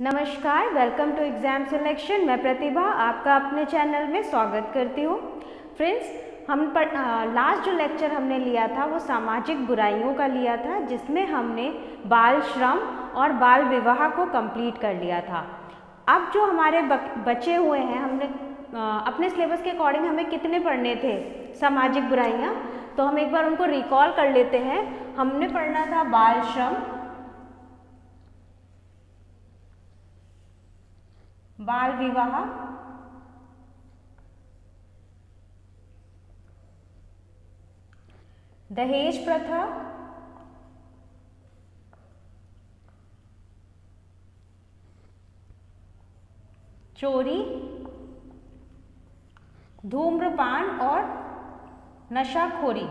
नमस्कार, welcome to exam selection. मैं प्रतिभा आपका अपने चैनल में स्वागत करती हूँ। फ्रेंड्स, हम लास्ट जो लेक्चर हमने लिया था वो सामाजिक बुराइयों का लिया था, जिसमें हमने बाल श्रम और बाल विवाह को कंप्लीट कर लिया था। अब जो हमारे बचे हुए हैं, हमने अपने सिलेबस के अकॉर्डिंग हमें कितने पढ़ने थे सामाजिक बुराइयाँ, तो हम एक बार उनको रिकॉल कर लेते हैं। हमने पढ़ना था बाल श्रम, बाल विवाह, दहेज प्रथा, चोरी, धूम्रपान और नशाखोरी।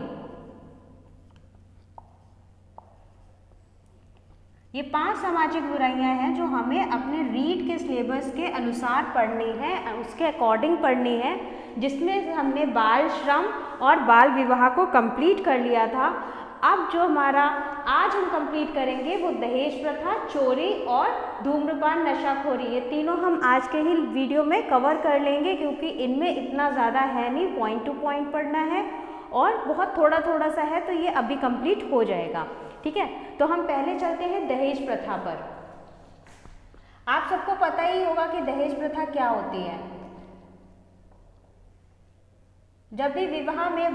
ये 5 सामाजिक बुराइयां हैं जो हमें अपने रीड के सिलेबस के अनुसार पढ़नी है, उसके अकॉर्डिंग पढ़नी है, जिसमें हमने बाल श्रम और बाल विवाह को कंप्लीट कर लिया था। अब जो हमारा आज हम कंप्लीट करेंगे वो दहेज प्रथा, चोरी और धूम्रपान, नशाखोरी, ये तीनों हम आज के ही वीडियो में कवर कर लेंगे, क्योंकि इनमें इतना ज़्यादा है नहीं, पॉइंट टू पॉइंट पढ़ना है और बहुत थोड़ा सा है, तो ये अभी कंप्लीट हो जाएगा। ठीक है, तो हम पहले चलते हैं दहेज प्रथा पर। आप सबको पता ही होगा कि दहेज प्रथा क्या होती है। जब भी विवाह में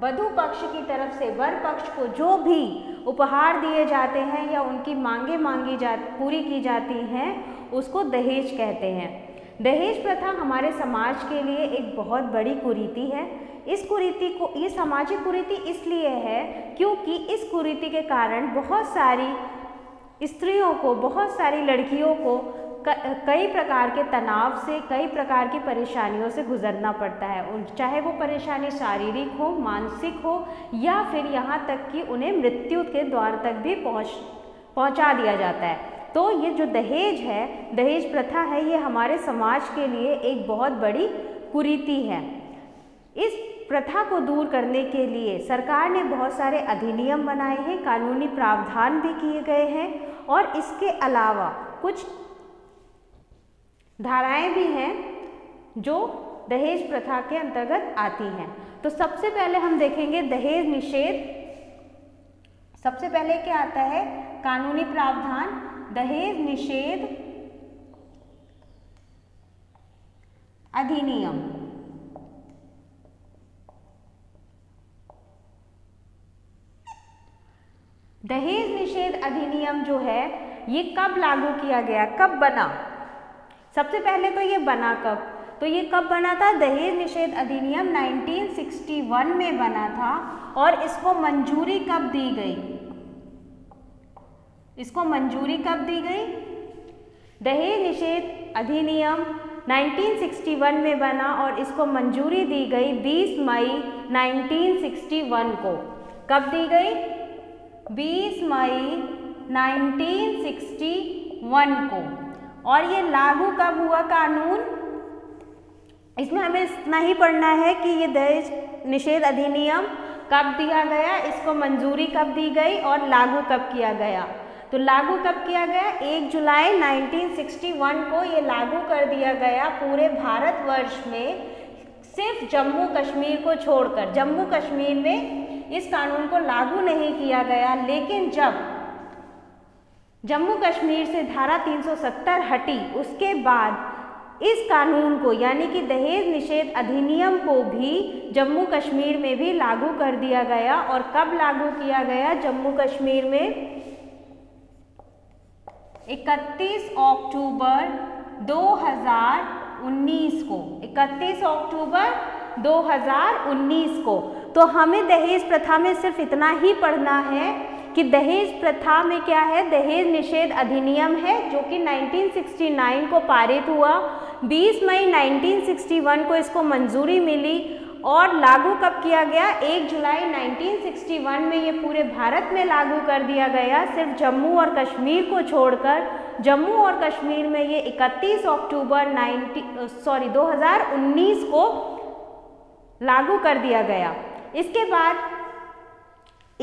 वधू पक्ष की तरफ से वर पक्ष को जो भी उपहार दिए जाते हैं या उनकी मांगे पूरी की जाती हैं, उसको दहेज कहते हैं। दहेज प्रथा हमारे समाज के लिए एक बहुत बड़ी कुरीति है। इस कुरीति को, ये सामाजिक कुरीति इसलिए है क्योंकि इस कुरीति के कारण बहुत सारी स्त्रियों को, बहुत सारी लड़कियों को कई प्रकार के तनाव से, कई प्रकार की परेशानियों से गुजरना पड़ता है। चाहे वो परेशानी शारीरिक हो, मानसिक हो, या फिर यहाँ तक कि उन्हें मृत्यु के द्वार तक भी पहुँचा दिया जाता है। तो ये जो दहेज है, दहेज प्रथा है, ये हमारे समाज के लिए एक बहुत बड़ी कुरीति है। इस प्रथा को दूर करने के लिए सरकार ने बहुत सारे अधिनियम बनाए हैं, कानूनी प्रावधान भी किए गए हैं, और इसके अलावा कुछ धाराएं भी हैं जो दहेज प्रथा के अंतर्गत आती हैं। तो सबसे पहले हम देखेंगे दहेज निषेध। सबसे पहले क्या आता है? कानूनी प्रावधान, दहेज निषेध अधिनियम। दहेज निषेध अधिनियम जो है, ये कब लागू किया गया, कब बना? सबसे पहले तो ये बना कब? तो ये कब बना था? दहेज निषेध अधिनियम 1961 में बना था। और इसको मंजूरी कब दी गई? इसको मंजूरी कब दी गई? दहेज निषेध अधिनियम 1961 में बना और इसको मंजूरी दी गई 20 मई 1961 को। कब दी गई? 20 मई 1961 को। और ये लागू कब हुआ कानून? इसमें हमें इतना ही पढ़ना है कि ये दहेज निषेध अधिनियम कब दिया गया, इसको मंजूरी कब दी गई और लागू कब किया गया। तो लागू कब किया गया? 1 जुलाई 1961 को ये लागू कर दिया गया पूरे भारतवर्ष में, सिर्फ जम्मू कश्मीर को छोड़कर। जम्मू कश्मीर में इस कानून को लागू नहीं किया गया, लेकिन जब जम्मू कश्मीर से धारा 370 हटी, उसके बाद इस कानून को, यानी कि दहेज निषेध अधिनियम को भी जम्मू कश्मीर में भी लागू कर दिया गया। और कब लागू किया गया जम्मू कश्मीर में? 31 अक्टूबर 2019 को। 31 अक्टूबर 2019 को। तो हमें दहेज प्रथा में सिर्फ इतना ही पढ़ना है कि दहेज प्रथा में क्या है? दहेज निषेध अधिनियम है, जो कि 1969 को पारित हुआ। 20 मई 1961 को इसको मंजूरी मिली और लागू कब किया गया? 1 जुलाई 1961 में ये पूरे भारत में लागू कर दिया गया, सिर्फ जम्मू और कश्मीर को छोड़कर। जम्मू और कश्मीर में ये 31 अक्टूबर 2019 को लागू कर दिया गया। इसके बाद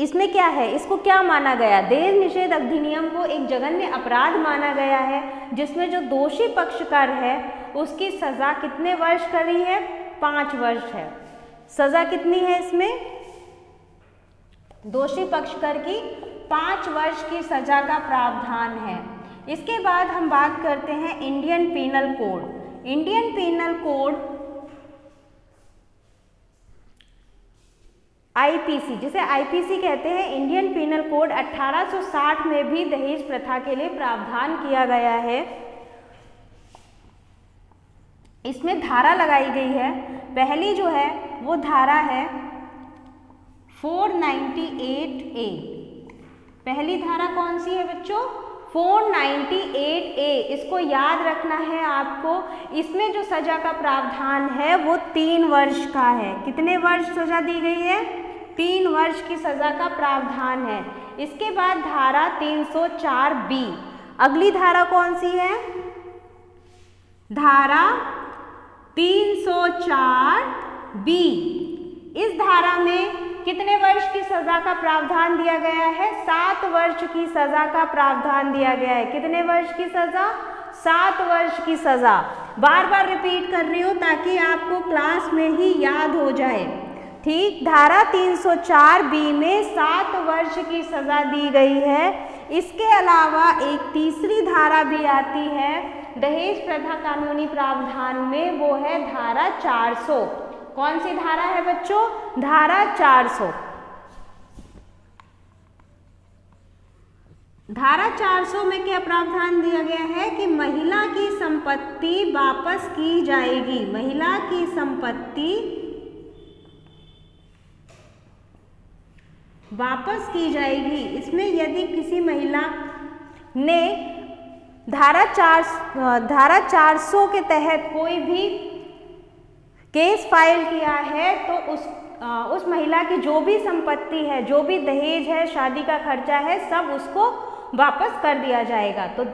इसमें क्या है, इसको क्या माना गया, दहेज निषेध अधिनियम को एक जघन्य अपराध माना गया है, जिसमें जो दोषी पक्षकार है उसकी सजा कितने वर्ष करी है, 5 वर्ष है। सजा कितनी है इसमें, दोषी पक्षकार की 5 वर्ष की सजा का प्रावधान है। इसके बाद हम बात करते हैं Indian penal code. Indian penal code IPC, जिसे आईपीसी कहते हैं, इंडियन पीनल कोड 1860 में भी दहेज प्रथा के लिए प्रावधान किया गया है। इसमें धारा लगाई गई है, पहली जो है वो धारा है 498A। पहली धारा कौन सी है बच्चों, 498A। इसको याद रखना है आपको। इसमें जो सजा का प्रावधान है वो 3 वर्ष का है। कितने वर्ष सजा दी गई है, 3 वर्ष की सजा का प्रावधान है। इसके बाद धारा 304B, अगली धारा कौन सी है, धारा 304B। इस धारा में कितने वर्ष की सजा का प्रावधान दिया गया है, 7 वर्ष की सजा का प्रावधान दिया गया है। कितने वर्ष की सजा, 7 वर्ष की सजा। बार बार रिपीट कर रही हूँ ताकि आपको क्लास में ही याद हो जाए, ठीक। धारा 304B में 7 वर्ष की सजा दी गई है। इसके अलावा एक तीसरी धारा भी आती है दहेज प्रथा कानूनी प्रावधान में, वो है धारा 400। कौन सी धारा है बच्चों, धारा 400। धारा 400 में क्या प्रावधान दिया गया है कि महिला की संपत्ति वापस की जाएगी। महिला की संपत्ति वापस की जाएगी। इसमें यदि किसी महिला ने धारा 400 के तहत कोई भी केस फाइल किया है तो उस महिला की जो भी संपत्ति है, जो भी दहेज है, शादी का खर्चा है, सब उसको वापस कर दिया जाएगा। तो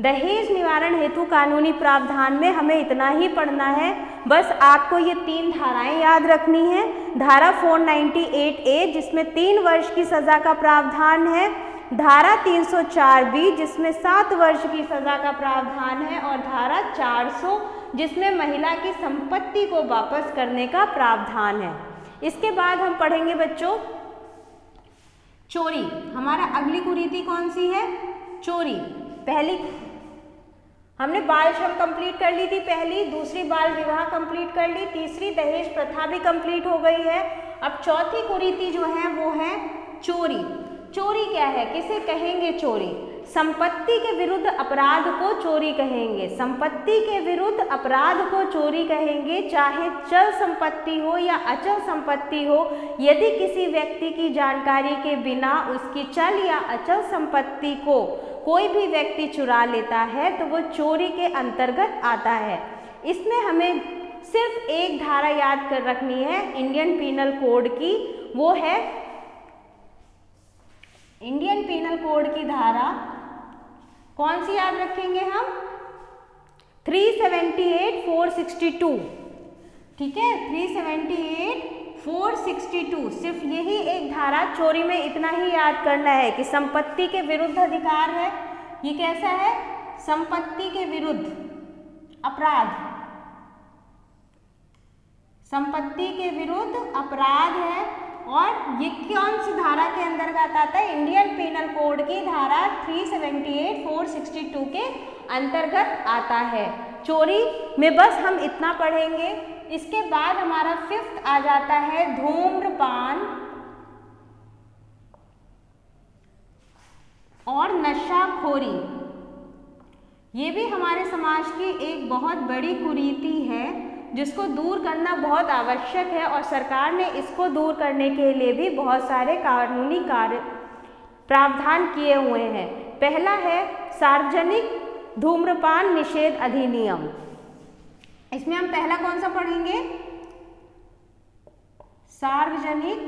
दहेज निवारण हेतु कानूनी प्रावधान में हमें इतना ही पढ़ना है, बस आपको ये 3 धाराएं याद रखनी है। धारा 498A जिसमें 3 वर्ष की सजा का प्रावधान है, धारा 304B जिसमें 7 वर्ष की सजा का प्रावधान है, और धारा 400 जिसमें महिला की संपत्ति को वापस करने का प्रावधान है। इसके बाद हम पढ़ेंगे बच्चों चोरी। हमारा अगली कुरीति कौन सी है, चोरी। पहली हमने बाल श्रम कंप्लीट कर ली थी, पहली, दूसरी बाल विवाह कंप्लीट कर ली, तीसरी दहेज प्रथा भी कंप्लीट हो गई है। अब चौथी कुरीति जो है वो है चोरी। चोरी क्या है, किसे कहेंगे चोरी, संपत्ति के विरुद्ध अपराध को चोरी कहेंगे। संपत्ति के विरुद्ध अपराध को चोरी कहेंगे, चाहे चल संपत्ति हो या अचल संपत्ति हो। यदि किसी व्यक्ति की जानकारी के बिना उसकी चल या अचल संपत्ति को कोई भी व्यक्ति चुरा लेता है तो वो चोरी के अंतर्गत आता है। इसमें हमें सिर्फ एक धारा याद कर रखनी है इंडियन पीनल कोड की, वो है इंडियन पीनल कोड की धारा कौन सी याद रखेंगे हम, 378-462, ठीक है, 378-462। सिर्फ यही एक धारा, चोरी में इतना ही याद करना है कि संपत्ति के विरुद्ध अधिकार है। ये कैसा है, संपत्ति के विरुद्ध अपराध, संपत्ति के विरुद्ध अपराध है। और ये कौन सी धारा के अंतर्गत आता है, इंडियन पीनल कोड की धारा 378-462 के अंतर्गत आता है। चोरी में बस हम इतना पढ़ेंगे। इसके बाद हमारा 5th आ जाता है धूम्रपान और नशाखोरी। ये भी हमारे समाज की एक बहुत बड़ी कुरीति है जिसको दूर करना बहुत आवश्यक है, और सरकार ने इसको दूर करने के लिए भी बहुत सारे कानूनी प्रावधान किए हुए हैं। पहला है सार्वजनिक धूम्रपान निषेध अधिनियम। इसमें हम पहला कौन सा पढ़ेंगे, सार्वजनिक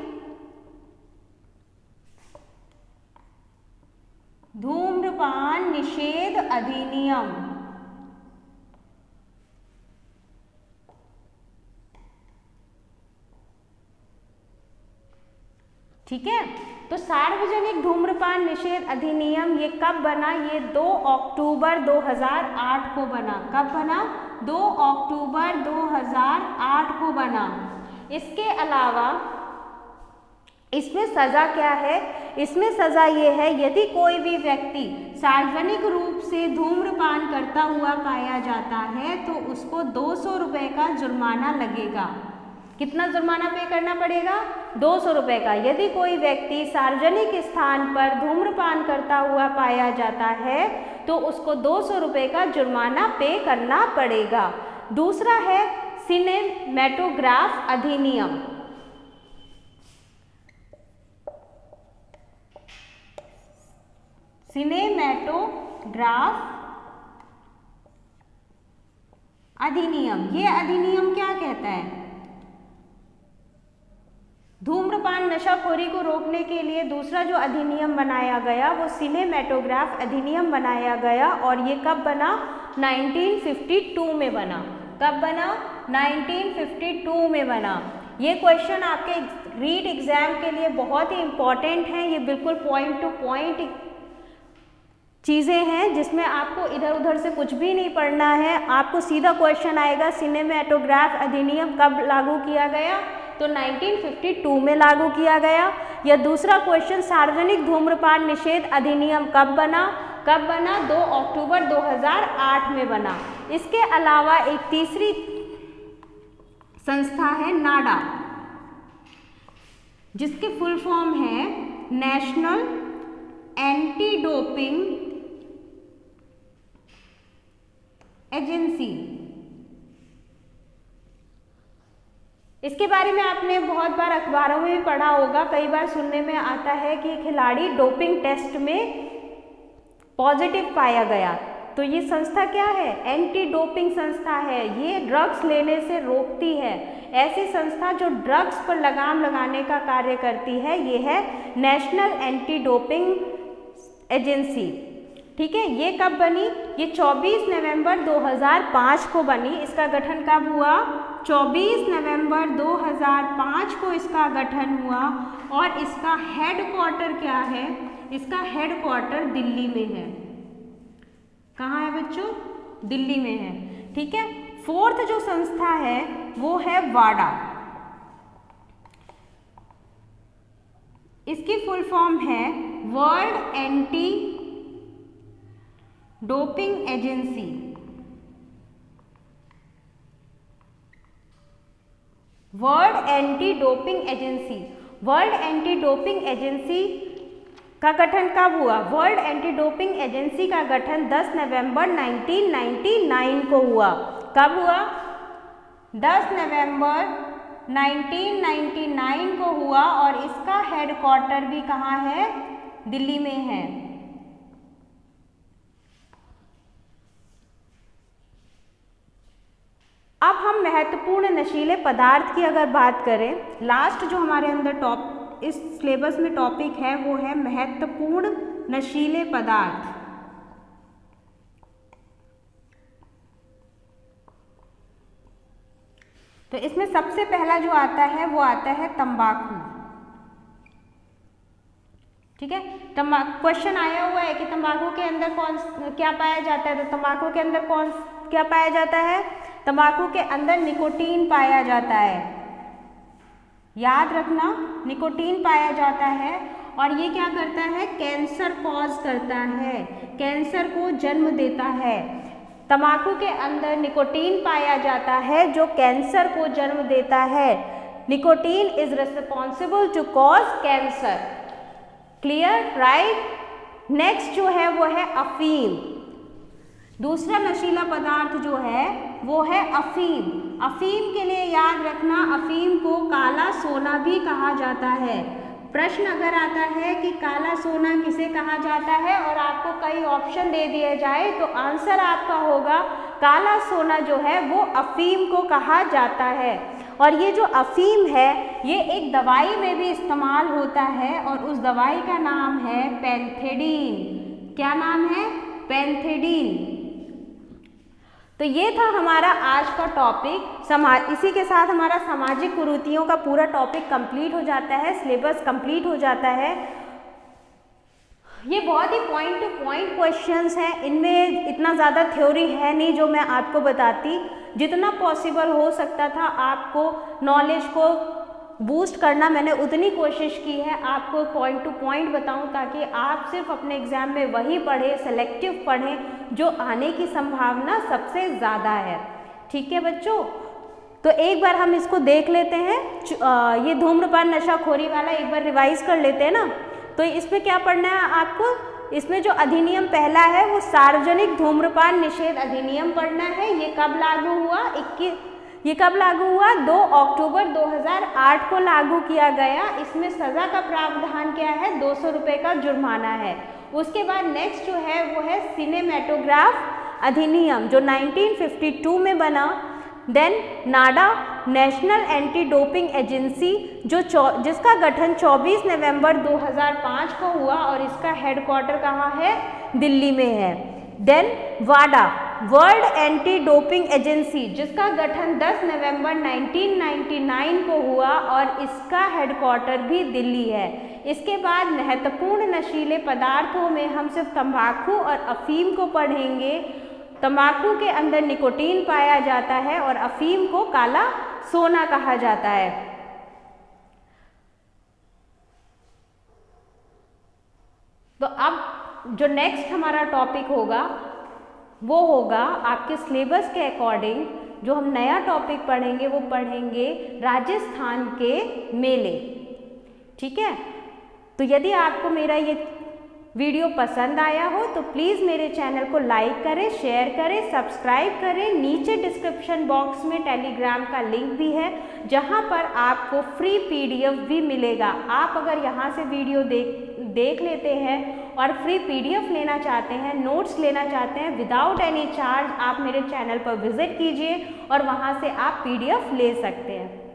धूम्रपान निषेध अधिनियम। ठीक है, तो सार्वजनिक धूम्रपान निषेध अधिनियम ये कब बना? ये 2 अक्टूबर 2008 को बना। कब बना? 2 अक्टूबर 2008 को बना। इसके अलावा इसमें सज़ा क्या है? इसमें सज़ा ये है, यदि कोई भी व्यक्ति सार्वजनिक रूप से धूम्रपान करता हुआ पाया जाता है तो उसको 200 रुपये का जुर्माना लगेगा। कितना जुर्माना पे करना पड़ेगा? 200 रुपये का। यदि कोई व्यक्ति सार्वजनिक स्थान पर धूम्रपान करता हुआ पाया जाता है तो उसको 200 रुपये का जुर्माना पे करना पड़ेगा। दूसरा है सिनेमैटोग्राफ अधिनियम। सिनेमैटोग्राफ अधिनियम, ये अधिनियम क्या कहता है? धूम्रपान नशाखोरी को रोकने के लिए दूसरा जो अधिनियम बनाया गया वो सिनेमैटोग्राफ अधिनियम बनाया गया। और ये कब बना? 1952 में बना। कब बना? 1952 में बना। ये क्वेश्चन आपके रीट एग्जाम के लिए बहुत ही इम्पॉर्टेंट है। ये बिल्कुल पॉइंट टू पॉइंट चीज़ें हैं जिसमें आपको इधर उधर से कुछ भी नहीं पढ़ना है। आपको सीधा क्वेश्चन आएगा सिनेमैटोग्राफ अधिनियम कब लागू किया गया? तो 1952 में लागू किया गया। या दूसरा क्वेश्चन सार्वजनिक धूम्रपान निषेध अधिनियम कब बना? कब बना? 2 अक्टूबर 2008 में बना। इसके अलावा एक तीसरी संस्था है नाडा, जिसके फुल फॉर्म है नेशनल एंटी डोपिंग एजेंसी। इसके बारे में आपने बहुत बार अखबारों में भी पढ़ा होगा। कई बार सुनने में आता है कि खिलाड़ी डोपिंग टेस्ट में पॉजिटिव पाया गया। तो ये संस्था क्या है? एंटी डोपिंग संस्था है। ये ड्रग्स लेने से रोकती है। ऐसी संस्था जो ड्रग्स पर लगाम लगाने का कार्य करती है ये है नेशनल एंटी डोपिंग एजेंसी। ठीक है, ये कब बनी? ये 24 नवंबर 2005 को बनी। इसका गठन कब हुआ? 24 नवंबर 2005 को इसका गठन हुआ। और इसका हेडक्वार्टर क्या है? इसका हेडक्वार्टर दिल्ली में है। कहाँ है बच्चों? दिल्ली में है। ठीक है, फोर्थ जो संस्था है वो है वाडा। इसकी फुल फॉर्म है world anti doping agency. World anti doping agency. World anti doping agency का गठन कब हुआ? वर्ल्ड एंटी डोपिंग एजेंसी का गठन 10 नवंबर 1999 को हुआ। कब हुआ? 10 नवंबर 1999 को हुआ। और इसका हेडक्वार्टर भी कहाँ है? दिल्ली में है। अब हम महत्वपूर्ण नशीले पदार्थ की अगर बात करें, लास्ट जो हमारे अंदर इस सिलेबस में टॉपिक है वो है महत्वपूर्ण नशीले पदार्थ। तो इसमें सबसे पहला जो आता है वो आता है तंबाकू। ठीक है, क्वेश्चन आया हुआ है कि तंबाकू के अंदर क्या पाया जाता है? तो तंबाकू के अंदर क्या पाया जाता है? तंबाकू के अंदर निकोटीन पाया जाता है। याद रखना, निकोटीन पाया जाता है। और ये क्या करता है? कैंसर कॉज करता है, कैंसर को जन्म देता है। तंबाकू के अंदर निकोटीन पाया जाता है जो कैंसर को जन्म देता है। Nicotine is responsible to cause cancer. Clear? Right. Next जो है वो है अफीम। दूसरा नशीला पदार्थ जो है वो है अफीम। अफीम के लिए याद रखना, अफीम को काला सोना भी कहा जाता है। प्रश्न अगर आता है कि काला सोना किसे कहा जाता है और आपको कई ऑप्शन दे दिए जाए तो आंसर आपका होगा काला सोना जो है वो अफीम को कहा जाता है। और ये जो अफीम है ये एक दवाई में भी इस्तेमाल होता है और उस दवाई का नाम है पेंथेडीन। क्या नाम है? पेंथेडीन। तो ये था हमारा आज का टॉपिक। इसी के साथ हमारा सामाजिक कुरीतियों का पूरा टॉपिक कंप्लीट हो जाता है, सिलेबस कंप्लीट हो जाता है। ये बहुत ही पॉइंट टू पॉइंट क्वेश्चंस हैं, इनमें इतना ज़्यादा थ्योरी है नहीं जो मैं आपको बताती। जितना पॉसिबल हो सकता था आपको नॉलेज को बूस्ट करना, मैंने उतनी कोशिश की है आपको पॉइंट टू पॉइंट बताऊं, ताकि आप सिर्फ अपने एग्जाम में वही पढ़ें, सेलेक्टिव पढ़ें जो आने की संभावना सबसे ज़्यादा है। ठीक है बच्चों, तो एक बार हम इसको देख लेते हैं। ये धूम्रपान नशाखोरी वाला एक बार रिवाइज कर लेते हैं ना। तो इसमें क्या पढ़ना है आपको, इसमें जो अधिनियम पहला है वो सार्वजनिक धूम्रपान निषेध अधिनियम पढ़ना है। ये कब लागू हुआ? 2 अक्टूबर 2008 को लागू किया गया। इसमें सज़ा का प्रावधान क्या है? 200 रुपये का जुर्माना है। उसके बाद नेक्स्ट जो है वो है सिनेमेटोग्राफ अधिनियम जो 1952 में बना। देन नाडा नेशनल एंटी डोपिंग एजेंसी जिसका गठन 24 नवंबर 2005 को हुआ और इसका हेडक्वार्टर कहाँ है? दिल्ली में है। देन वाडा वर्ल्ड एंटी डोपिंग एजेंसी जिसका गठन 10 नवंबर 1999 को हुआ और इसका हेडक्वार्टर भी दिल्ली है। इसके बाद महत्वपूर्ण नशीले पदार्थों में हम सिर्फ तंबाकू और अफीम को पढ़ेंगे। तंबाकू के अंदर निकोटीन पाया जाता है और अफीम को काला सोना कहा जाता है। तो अब जो नेक्स्ट हमारा टॉपिक होगा वो होगा आपके सिलेबस के अकॉर्डिंग जो हम नया टॉपिक पढ़ेंगे वो पढ़ेंगे राजस्थान के मेले। ठीक है, तो यदि आपको मेरा ये वीडियो पसंद आया हो तो प्लीज़ मेरे चैनल को लाइक करें, शेयर करें, सब्सक्राइब करें। नीचे डिस्क्रिप्शन बॉक्स में टेलीग्राम का लिंक भी है जहां पर आपको फ्री पीडीएफ भी मिलेगा। आप अगर यहां से वीडियो देख लेते हैं और फ्री पीडीएफ लेना चाहते हैं, नोट्स लेना चाहते हैं विदाउट एनी चार्ज, आप मेरे चैनल पर विजिट कीजिए और वहां से आप पीडीएफ ले सकते हैं।